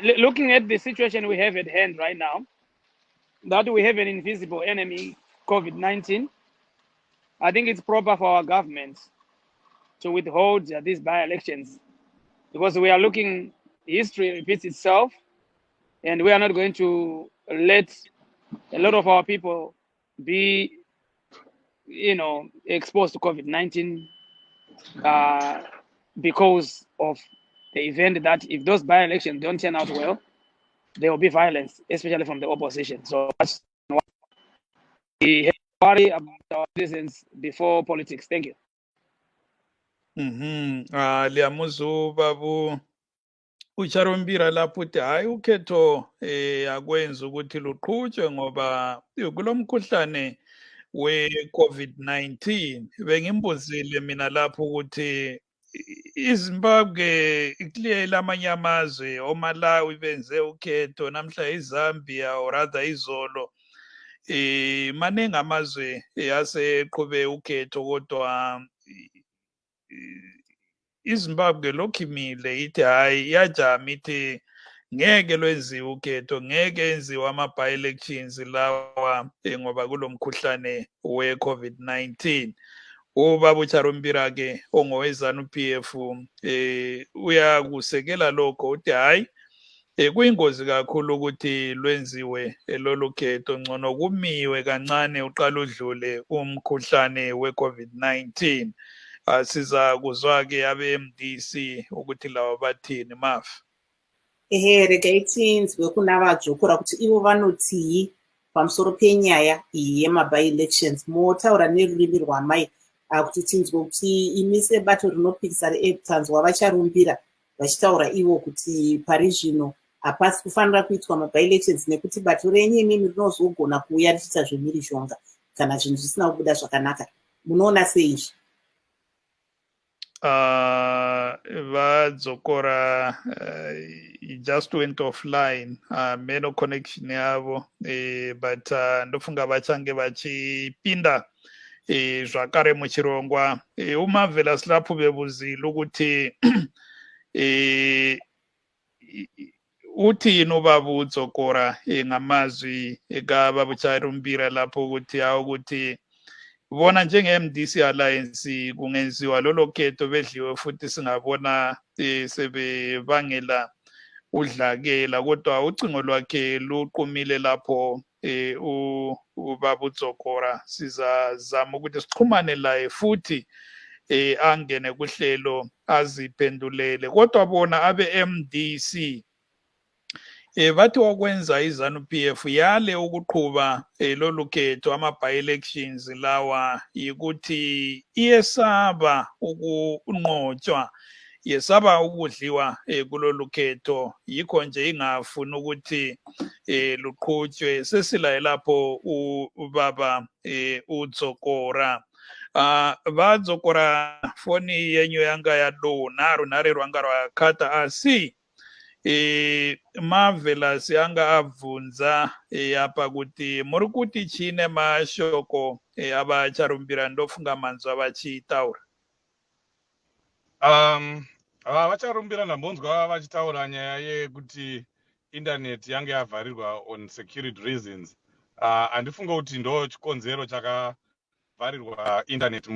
looking at the situation we have at hand right now, that we have an invisible enemy, COVID-19, I think it's proper for our government to withhold these by-elections, because we are looking, history repeats itself, and we are not going to let a lot of our people be, exposed to COVID-19 because of the event that if those by-elections don't turn out well, there will be violence, especially from the opposition. So that's why we have to worry about our citizens before politics. Thank you. Liyamuzu babu ucharumbira lapho uthi hayi ukhetho akwenza ukuthi luqhutshwe ngoba kulo mkhuhlane we-COVID-19 bengimbuzile mina lapho ukuthi iZimbabwe kuliye amanye amazwe oMalawi benze ukhetho, namhla iZambia or rather izolo maningi amazwe aseqhube ukhetho, kodwa iZimbabwe lokhu imile ithi hayi iyajama ithi ngeke lwenziwe ukhetho, ngeke enziwe ama-by-elections lawa ngoba kulo mkhuhlane we-COVID-19. Ubaba uCharumbira-ke ongowe-ZANU-PF uyakusekela lokho, uthi hayi kuyingozi kakhulu ukuthi lwenziwe lolu khetho, ngcono kumiwe kancane uqala udlule umkhuhlane we-COVID-19. Siza kuzwa-ke abe-MDC ukuthi lawa bathini mafu. Rega itinzwe kuna vadzokora kuti ivo vanotii pamusoro penyaya iyi yema-by-elections. Motaura nerurimi rwamai kuti tinzwe kuti imi sebato rinopikisa retanzwa vacharumbira vachitaura ivo kuti pari zvino hapasi kufanira kuitwa ma-by-elections nekuti bato renyu imimi rinozogona kuuya richiita zvemhirizhonga kana zvinhu zvisina kubuda zvakanaka. Munoona seizvi? Vadzokora just went offline, meno connection yavo, but ndofunga vachange vachipinda zvakare muchirongwa. Umavhela silapho bebuzile ukuthi uthi inobaba udzokora ngamazwi ekababa uCharumbira lapho ukuthi hawu ukuthi bona njenge-MDC Alliance kungenziwa lolo khetho bedliwe futhi singabona sebebangela udlakela, kodwa ucingo lwakhe luqumile lapho ubaba uDzokora. Sizazama ukuthi sixhumane laye futhi angene kuhlelo aziphendulele, kodwa bona abe-MDC bathi wakwenza iZANU-PF yale ukuqhuba lolu khetho ama-by-elections lawa yikuthi iyesaba ukunqotshwa, yesaba ukudliwa kulolu khetho, yikho nje ingafuni ukuthi luqhutshwe. Sesilaye lapho ubaba uDzokora. Vadzokora foni yenyu yanga yalo nare rwanga rwakata asi mavhela siyanga abvunza apa kuti muri kuti chine mashoko avacharumbira ndofunga manzwa vachitaura. Vacharumbira ndambonzwa vachitaura nyaya yekuti internet yange yavharirwa on security reasons. Andifunga kuti ndo chikonzero chakavharirwa internet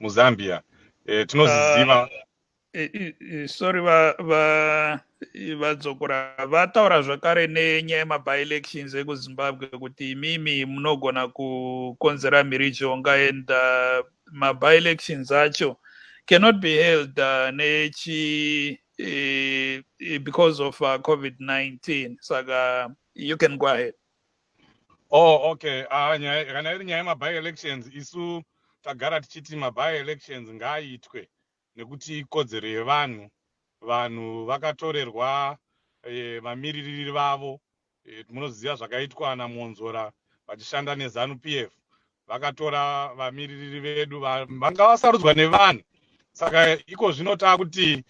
muZambia. Tinoziziva Sorry, vadzokora vataura zvakare nenyaya yema-by-elections ekuZimbabwe kuti imimi munogona kukonzera mhirizhonga and ma-by-elections acho cannot be held because of COVID-19. Saka you can go ahead. Oh, okay. Kana iri nyaya yema-by-elections isu tagara tichiti maby elections ngaaitwe nekuti ikodzero yevanhu. Vanhu vakatorerwa vamiririri vavo. Munoziva zvakaitwa naMonzora vachishanda neZANU-PF. Vakatora vamiririri vedu vanga vasarudzwa nevanhu. Saka iko zvino takuti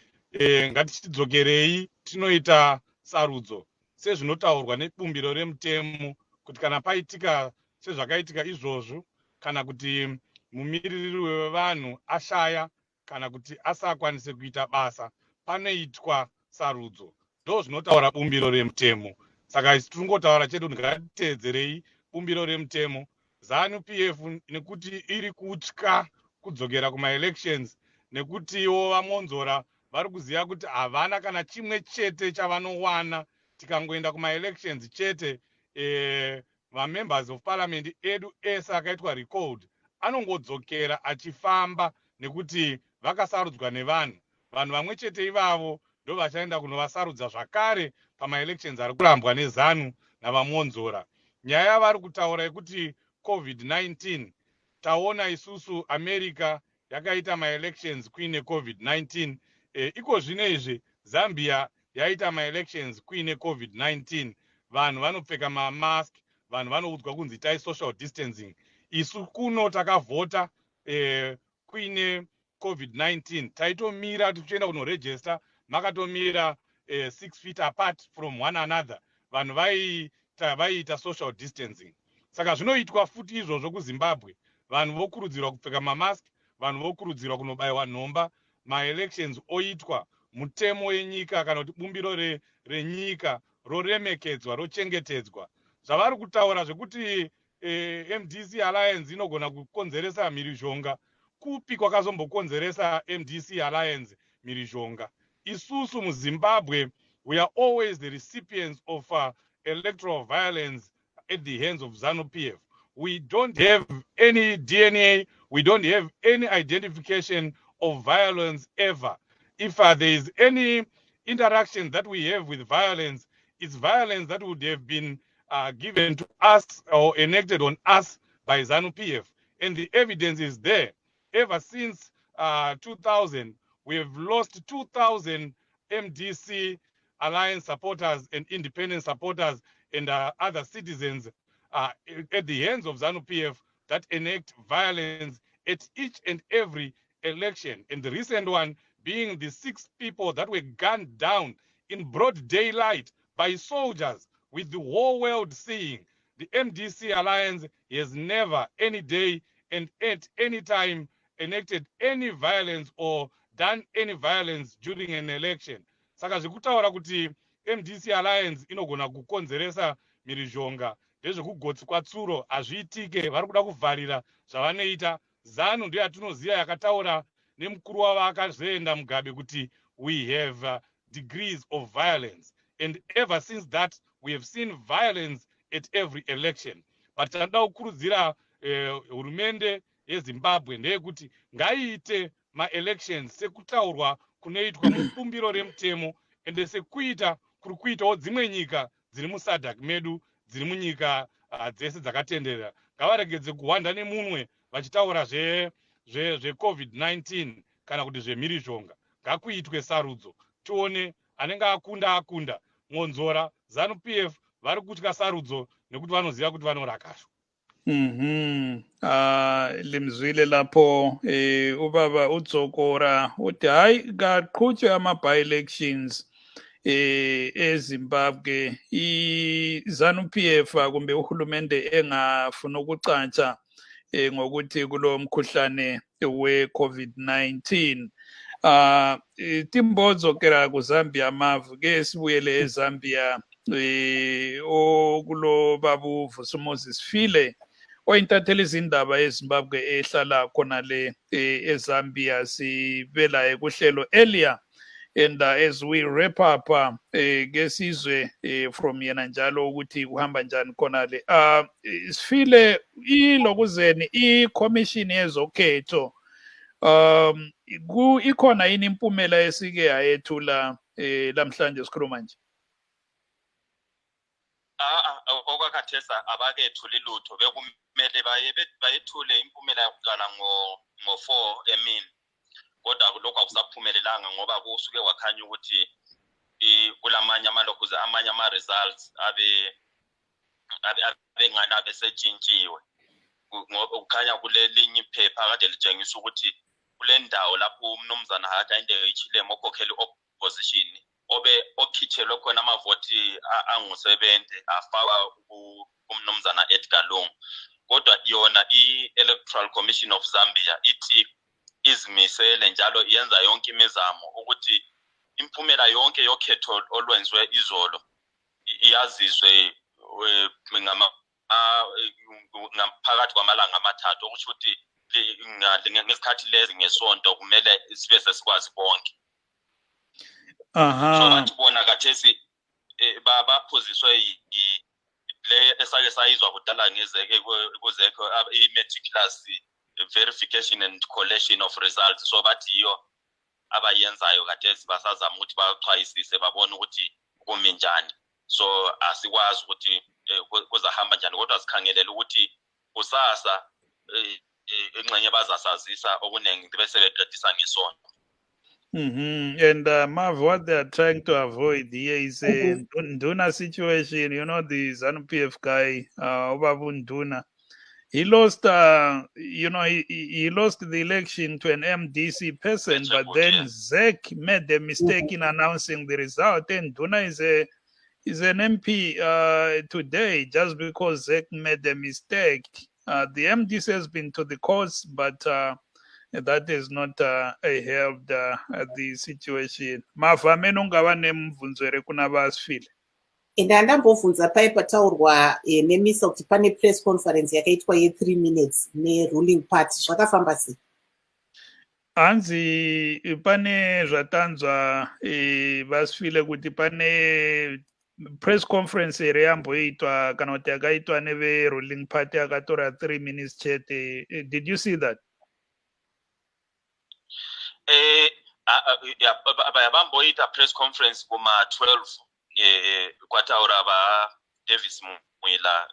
ngatidzokerei tinoita sarudzo sezvinotaurwa nebumbiro remutemo kuti kana paitika sezvakaitika izvozvo, kana kuti mumiririri wevanhu ashaya kana kuti asakwanise kuita basa, panoitwa sarudzo. Ndo zvinotaura bumbiro remutemo. Saka isi tinongotaura chedu ngatiteedzerei bumbiro remutemo. ZANU-PF nekuti iri kutya kudzokera kuma-elections, nekutiwo vaMonzora vari kuziva kuti havana kana chimwe chete chavanowana tikangoenda kuma-elections chete. Members of parliament edu ese akaitwa recalled anongodzokera achifamba nekuti vakasarudzwa nevanhu. Vanhu vamwe chete ivavo ndo vachaenda kunovasarudza zvakare pama-elections ari kurambwa neZANU navaMonzora. Nyaya yavari kutaura yekuti COVID-19, taona isusu America yakaita ma-elections kuine COVID-19. Iko zvino izvi Zambia yaita ma-elections kuine COVID-19. Vanhu vanopfeka mamask, vanhu vanoudzwa kunzi itai social distancing. Isu kuno takavhota kuine COVID-19. Taitomira tichienda kunoregister, makatomira 6 feet apart from one another. Vanhu vaiita social distancing. Saka zvinoitwa futi izvozvo kuZimbabwe. Vanhu vokurudzirwa kupfeka mamask, vanhu vokurudzirwa kunobayiwa nhomba. Ma-elections oitwa, mutemo wenyika kana kuti bumbiro renyika roremekedzwa, rochengetedzwa. Zvavari kutaura zvekuti MDC Alliance inogona kukonzeresa mhirizhonga, kupi kwakazombokonzeresa MDC Alliance mhirizhonga? Isusu muZimbabwe, we are always the recipients of electoral violence at the hands of ZANU-PF. We don't have any DNA, we don't have any identification of violence ever. If there is any interaction that we have with violence, it's violence that would have been given to us or enacted on us by ZANU-PF. And the evidence is there. Ever since 2000, we have lost 2,000 MDC Alliance supporters and independent supporters and other citizens at the hands of ZANU-PF that enact violence at each and every election. And the recent one being the 6 people that were gunned down in broad daylight by soldiers, with the whole world seeing. The MDC Alliance has never, any day and at any time, enacted any violence or done any violence during an election. Saka zvekutaura kuti MDC Alliance inogona kukonzeresa mhirizhonga ndezvekugotsi kwatsuro hazviitike. Vari kuda kuvharira zvavanoita. ZANU ndiyo yatinoziva yakataura nemukuru wavo akazoenda Mugabe kuti we have degrees of violence, and ever since that we have seen violence at every election. But tinoda kukurudzira hurumende yeZimbabwe ndeyekuti ngaiite ma-elections sekutaurwa kunoitwa mubumbiro remutemo, ende sekuita kuri kuitawo dzimwe nyika dziri muSADC medu, dziri munyika dzese dzakatenderera. Ngavaregedze kuhwanda nemunwe vachitaura zve-COVID-19 kana kuti zvemhirizhonga. Ngakuitwe sarudzo, tione anenge akunda. Monzora, ZANU-PF vari kutya sarudzo nekuti vanoziva kuti vanorakashwa. Limzwile lapho ubaba udzokora uthi hayi kaqhutshwe ama-by-elections eZimbabwe, i-ZANU-PF kumbe uhulumende engafuna ukucatsha ngokuthi kulo mkhuhlane we-COVID-19. Timbodzokera kuZambia mavu ke sibuyele eZambia okulo babu Vusi File oyintatheli izindaba eZimbabwe ehlala khona le eZambia. Sivela ekuhlelo earlier, and as we wrap up ke sizwe from yena njalo ukuthi kuhamba njani khona le. Sifile ilokuzeni i-commission yezokhetho ikhona yini impumela esike yayethula lamhlanje sikhuluma nje? okwakhathesa abakethuli lutho bekumele bayethule impumela yokuqala ngo-4 emini kodwa lokho akusaphumelelanga ngoba kusuke wakhanya ukuthi kulamanye amalokhuze amanye ama-results abengani abesetshintshiwe ukukhanya kule linye iphepha kade litshengisa ukuthi kule ndawo lapho umnumzana Hart ayindeyitshilemo okhokhela opposition okhithelwe khona amavoti angu-70 afakwa umnumzana Edgar Lungu kodwa yona i-Electoral Commission of Zambia ithi izimisele njalo yenza yonke imizamo ukuthi impumela yonke yokhetho olwenziwe izolo iyaziswe phakathi kwamalanga amathathu okusho ukuthi ngesikhathi lezi ngesonto kumele sibe sesikwazi bonke. So bathi bona kathesi baphoziswe le esake sayizwa kudala ngezeko i-meticulous verification and collation of results so bathi yiyo abayenzayo kathesi basazama ukuthi bachwayisise babone ukuthi kumi njani so asikwazi ukuthi kuzahamba njani kodwa sikhangelela ukuthi kusasa engxenye bazasazisa okuningi bese beqedisa ngesonto. And Marv, what they are trying to avoid here is a Nduna situation. You know, the ZANU-PF guy, Obabu Nduna, he lost, he lost the election to an MDC person, but then ZEC made the mistake in announcing the result. And Nduna is an MP today just because ZEC made the mistake. The MDC has been to the courts, but that is not helped the situation. Mafameno ungava nemvunzo ere kuna vasifile. Ndandambovhunza pai pataurwa nemisa kuti pane press conference yakaitwa ye3 minutes neruling party zvakafamba sei? Hanzi pane zvatanzwa vasifile kuti pane press conference ere yamboitwa kana kuti yakaitwa neve-ruling party akatora 3 minutes chete. Did you see that? Bamboita press conference kuma 12 kwataura ba Davis Mwila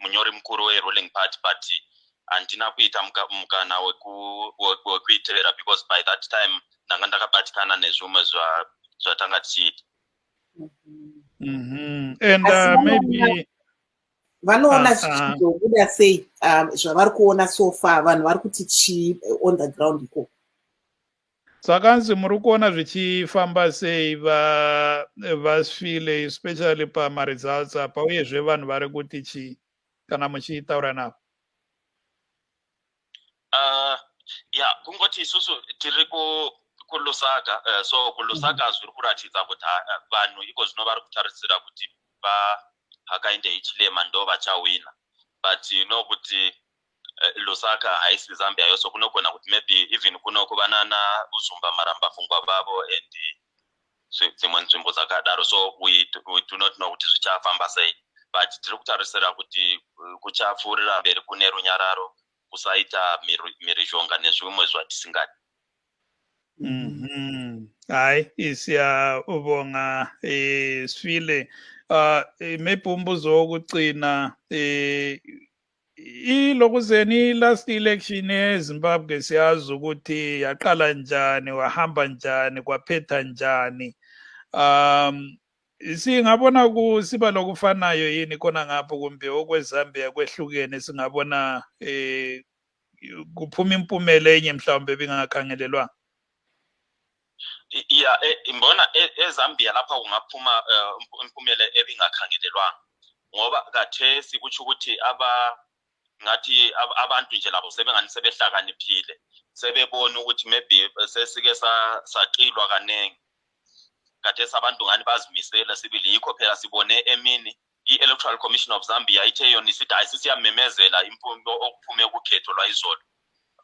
munyori mkuru we-ruling party andina kuita mukana wekuitevera because by that time ndanga ndakabatikana nezvimwe zvatanga tichiita. And maybe vanoona zvichizobuda sei zvavari kuona so far vanhu vari kuti chii on the ground ikoko? Sakanzi muri kuona zvichifamba sei vasifile especially pama-results apa uyezve vanhu vari kuti chii kana muchitaura navo? Kungoti isusu tiri kulusaka so kulusaka zviri kuratidza kuti vanhu iko zvino vari kutarisira kuti Hakainde Hichilema ndo vachawina but you know kuti Lusaka haisi Zambia yose kunogona kuti maybe even kuno kuvanana uzumba maramba fungwa bavo and dzimwe nzvimbo dzakadaro so we do not know kuti zvichafamba sei but tiri kutarisira kuti kuchapfuurira mberi kune runyararo kusaita mirizhonga nezvimwe zvatisingadi. Hayi siyabonga Sifile. Maybe umbuzo wokugcina ilokuzeni last election eZimbabwe siyazi ukuthi yaqala njani wahamba njani kwaphetha njani. Singabona kusiba lokufanayo yini khona ngapho kumbe okweZambia kwehlukene singabona kuphuma impumela enye mhlawumbe bingakhangelelwa? Imbona eZambia lapha kungaphuma impumela ebingakhangelelwanga ngoba kathesi kuthi ukuthi ngathi abantu nje labo sebengani sebehlakaniphile sebebona ukuthi maybe sesike saqilwa kanengi kathesi abantu ngani bazimisela sibili yikho phela sibone emini i-Electoral Commission of Zambia ithe yona isithi ayisiyamemezela impumela okuphume kukhetho lwayizolo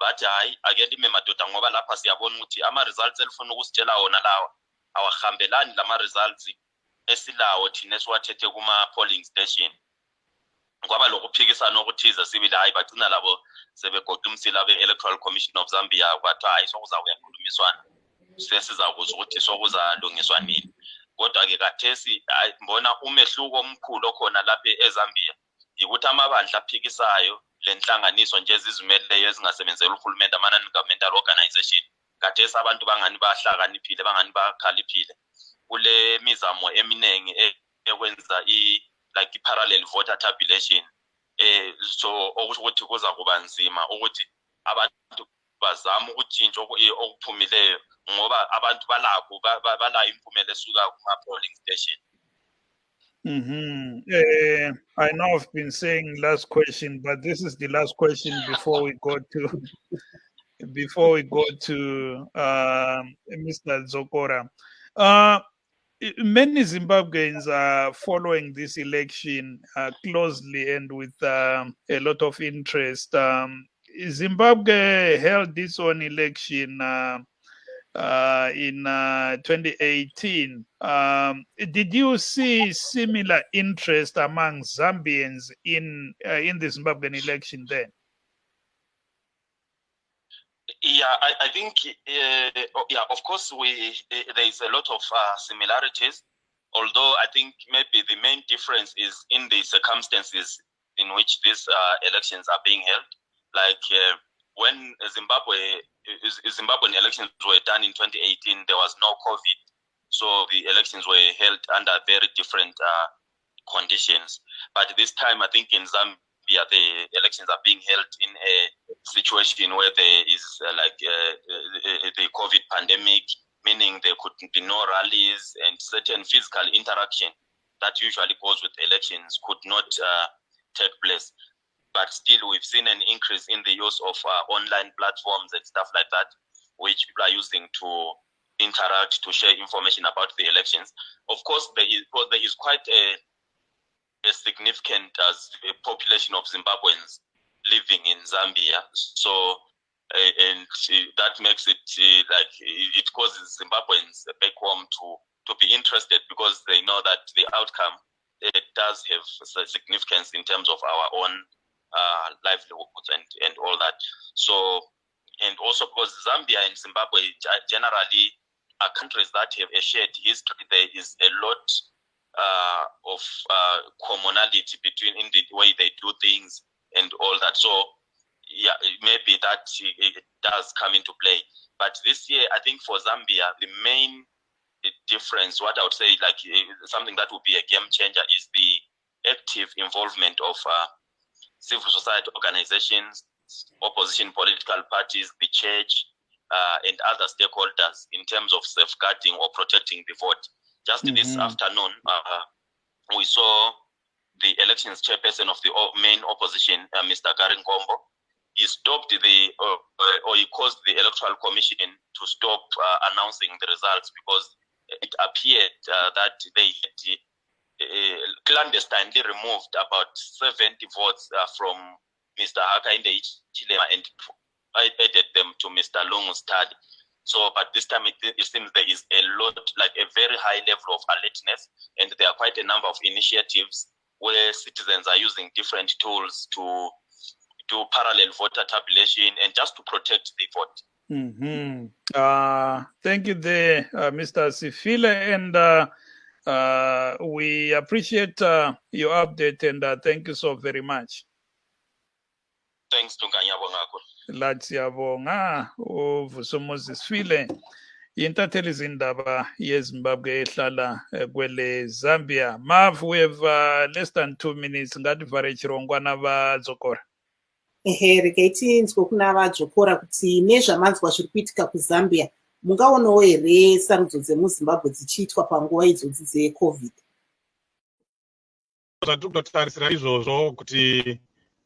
bathi hayi ake lime madoda ngoba lapha siyabona ukuthi ama-results elifuna ukusitshela wona lawa awahambelani lama-results esilawo thina esiwathethe kuma-polling station ngoba lokuphikisana okuthize sibili hayi bagcina labo sebegoqa umsila be-Electoral Commission of Zambia kwathi hayi sokuzawuya khulumiswana sesizakuzwa ukuthi sokuzalungiswa nini kodwa-ke kathesi ngibona umehluko omkhulu okhona lapha eZambia ukuthi amabandla aphikisayo le nhlanganiso nje ezizimeleyo ezingasebenzeli uhulumende ama-non-governmental organization kathesi abantu bangani bahlakaniphile bangani bakhaliphile kule mizamo eminingi ekwenza like i-parallel voter tabulation so okusho ukuthi kuza kuba nzima ukuthi abantu bazama ukutshintsha okuphumileyo ngoba abantu balakho balayo impumela esuka kuma-polling station. I know I've been saying last question, but this is the last question before we go to Mr. Zokora. Many Zimbabweans are following this election closely and with a lot of interest. Zimbabwe held its own election in 2018. Did you see similar interest among Zambians in the Zimbabwean election then? Yeah, I think, of course, there is a lot of similarities, although I think maybe the main difference is in the circumstances in which these elections are being held. Like when Zimbabwean elections were done in 2018, there was no COVID, so the elections were held under very different conditions. But this time, I think in Zambia, the elections are being held in a situation where there is the COVID pandemic, meaning there could be no rallies and certain physical interaction that usually goes with elections could not take place. But still, we've seen an increase in the use of online platforms and stuff like that, which people are using to interact, to share information about the elections. Of course, there is quite a significant population of Zimbabweans living in Zambia. So, and that makes it like it causes Zimbabweans back home to be interested because they know that the outcome does have significance in terms of our own livelihoods and all that. So, and also because Zambia and Zimbabwe generally are countries that have a shared history, there is a lot of commonality between in the way they do things and all that. So yeah, maybe that it does come into play. But this year, I think for Zambia, the main difference, what I would say, like something that would be a game changer, is the active involvement of civil society organizations, opposition political parties, the church, and other stakeholders in terms of safeguarding or protecting the vote. Just this afternoon, we saw the elections chairperson of the main opposition, Mr. Garingombo. He stopped or he caused the Electoral Commission to stop announcing the results because it appeared that they had clandestinely removed about 70 votes from Mr. Hakainde Hichilema and added them to Mr. Lungu's tally. So, but this time it seems there is a lot, like a very high level of alertness, and there are quite a number of initiatives where citizens are using different tools to do parallel voter tabulation and just to protect the vote. Thank you there, Mr. Sifile, and we appreciate your update, and thank you so very much. Thanks to Nganyabongako. Latsiyabonga uVusumuzi Sifile yintatheli zindaba yeZimbabwe ehlala kwele Zambia. Mav, we have less than 2 minutes. Ngati vare chirongwana vadzokora. Regaiti ndikokuna vadzokora kuti nezvamanzwa zviri kuitika kuZambia mungaonawo here sarudzo dzemuZimbabwe dzichiitwa panguva idzodzi dzeCovid? Zvatikutotarisira izvozvo kuti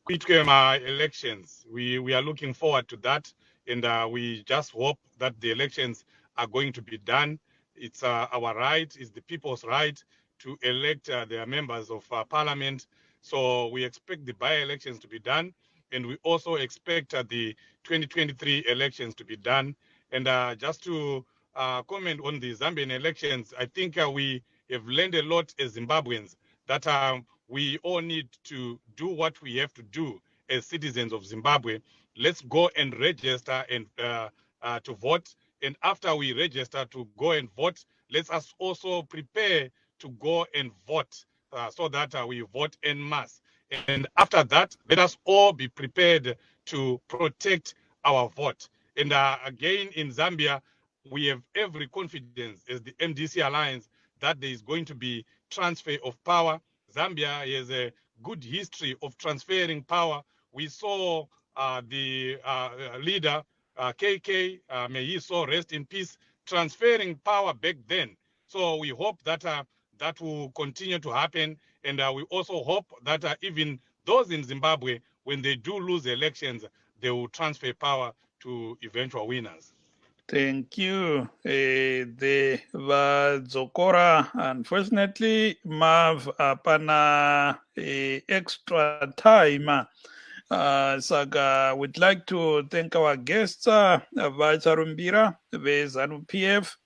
kuitwe ma-elections. We are looking forward to that, and we just hope that the elections are going to be done. It's our right, it's the people's right to elect their members of parliament. So we expect the by-elections to be done, and we also expect the 2023 elections to be done. And just to comment on the Zambian elections, I think we have learned a lot as Zimbabweans that we all need to do what we have to do as citizens of Zimbabwe. Let's go and register and to vote. And after we register to go and vote, let us also prepare to go and vote so that we vote en masse. And after that, let us all be prepared to protect our vote. And again, in Zambia, we have every confidence as the MDC Alliance that there is going to be transfer of power. Zambia has a good history of transferring power. We saw the leader, KK, may he so rest in peace, transferring power back then. So we hope that that will continue to happen. And we also hope that even those in Zimbabwe, when they do lose elections, they will transfer power to eventual winners. Thank you. The Vadzokora, unfortunately, Mav apana extra time. Saka, we'd like to thank our guests, Vacharumbira, Vezanu PF,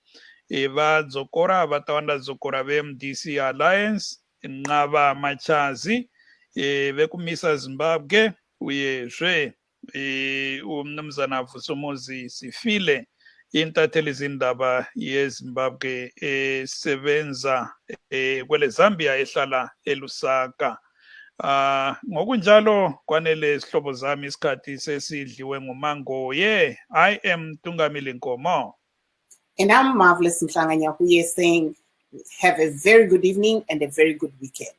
Vadzokora, Vatawanda Zokora VMDC Alliance, Ngava Machazi, Vekumisa Zimbabwe, uyezve umnumzana Vusomozi Sifile, intatheli zindaba yeZimbabwe esebenza kwele Zambia ehlala eLusaka. Ngokunjalo kwanele sihlobo zami isikhathi sesidliwe nguMangoye. I am Tungamile Nkomo. And I'm Marvelous Mhlanga Nyakuye saying have a very good evening and a very good weekend.